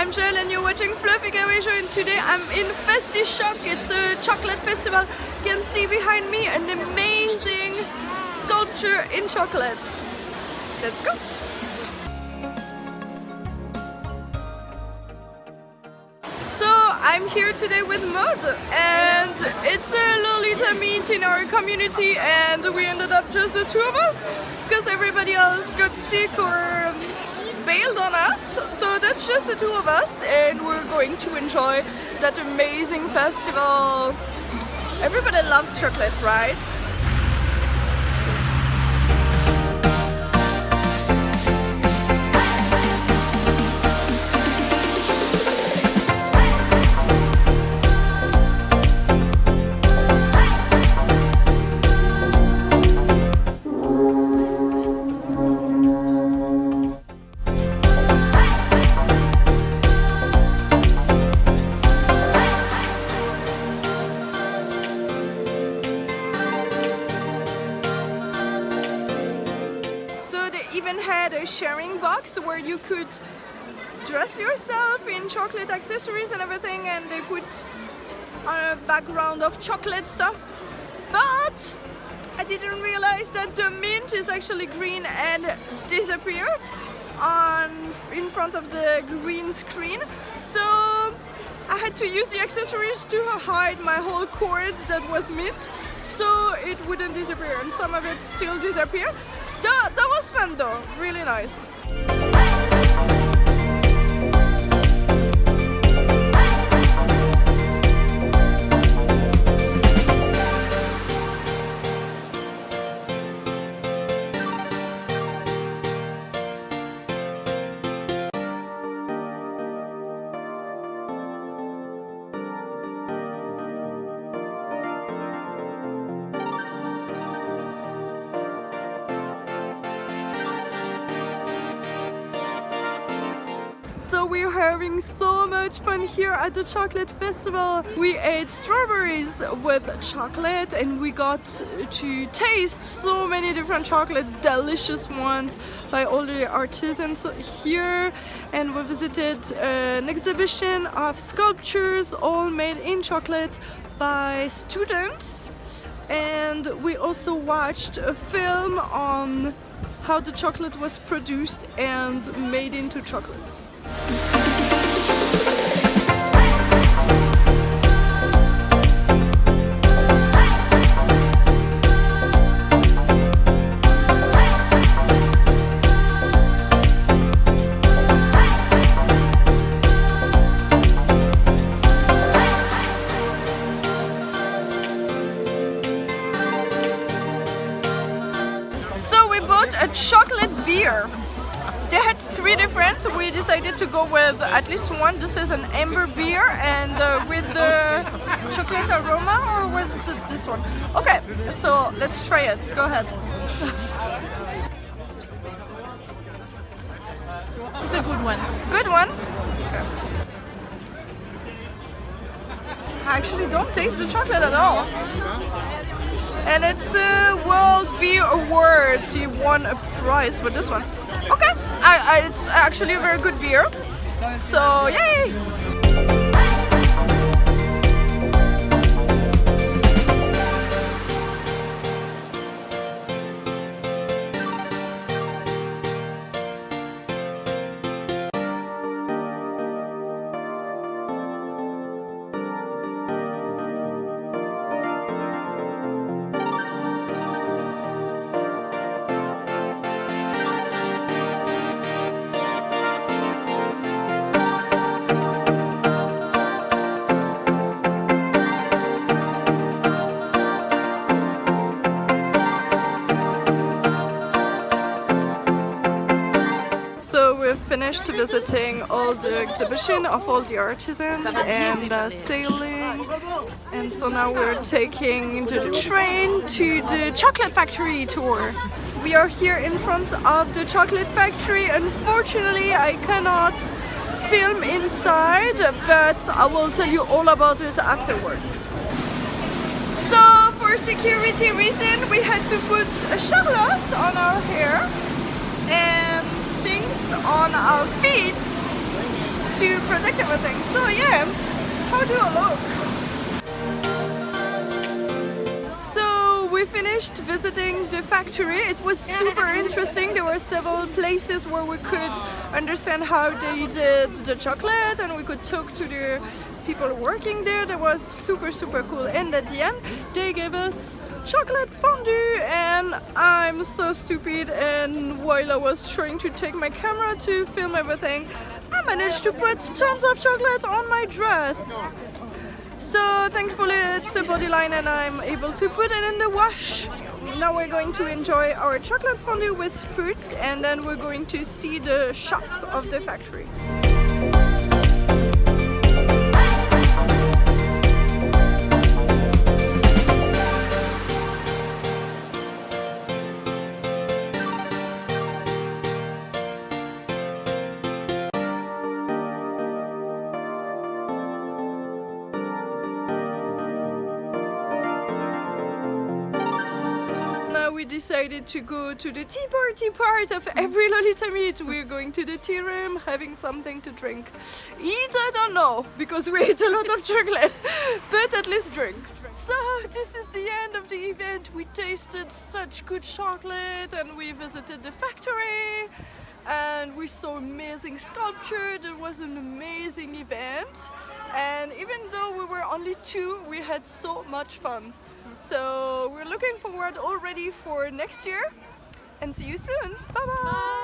I'm Joelle and you're watching Fluffy Kawaii Show, and today I'm in Festichoc. It's a chocolate festival. You can see behind me an amazing sculpture in chocolate. Let's go! So I'm here today with Maud, and it's a Lolita meet in our community, and we ended up just the two of us because everybody else got sick or bailed on us. So that's just the two of us, and we're going to enjoy that amazing festival. Everybody loves chocolate, right? Even had a sharing box where you could dress yourself in chocolate accessories and everything, and they put a background of chocolate stuff. But I didn't realize that the mint is actually green and disappeared in front of the green screen. So I had to use the accessories to hide my whole cord that was mint, so it wouldn't disappear, and some of it still disappeared. That was fun though, really nice. So we're having so much fun here at the chocolate festival. We ate strawberries with chocolate, and we got to taste so many different chocolate, delicious ones by all the artisans here. And we visited an exhibition of sculptures all made in chocolate by students. And we also watched a film on how the chocolate was produced and made into chocolate. So we bought a chocolate beer. They had three different. We decided to go with at least one. This is an amber beer, and with the chocolate aroma, or what is it, this one? Okay, so let's try it. Go ahead. It's a good one. Good one? Okay. I actually don't taste the chocolate at all. And it's a World Beer Awards. You won a prize for this one. Okay, it's actually a very good beer, so yay! So we've finished visiting all the exhibition of all the artisans and sailing, and so now we're taking the train to the chocolate factory tour. We are here in front of the chocolate factory. Unfortunately, I cannot film inside, but I will tell you all about it afterwards. So for security reason, we had to put a charlotte on our hair and things on our feet, to protect everything. So yeah, how do I look? So we finished visiting the factory. It was super interesting. There were several places where we could understand how they did the chocolate, and we could talk to the people working there. That was super cool. And at the end they gave us chocolate fondue, and I'm so stupid, and while I was trying to take my camera to film everything, I managed to put tons of chocolate on my dress. So thankfully it's a body line and I'm able to put it in the wash. Now we're going to enjoy our chocolate fondue with fruits, and then we're going to see the shop of the factory. We decided to go to the tea party part of every Lolita meet. We're going to the tea room, having something to drink. Eat, I don't know, because we ate a lot of chocolate, but at least drink. So this is the end of the event. We tasted such good chocolate, and we visited the factory, and we saw amazing sculpture. It was an amazing event, and even though we were only 2, we had so much fun. So we're looking forward already for next year, and see you soon. Bye bye.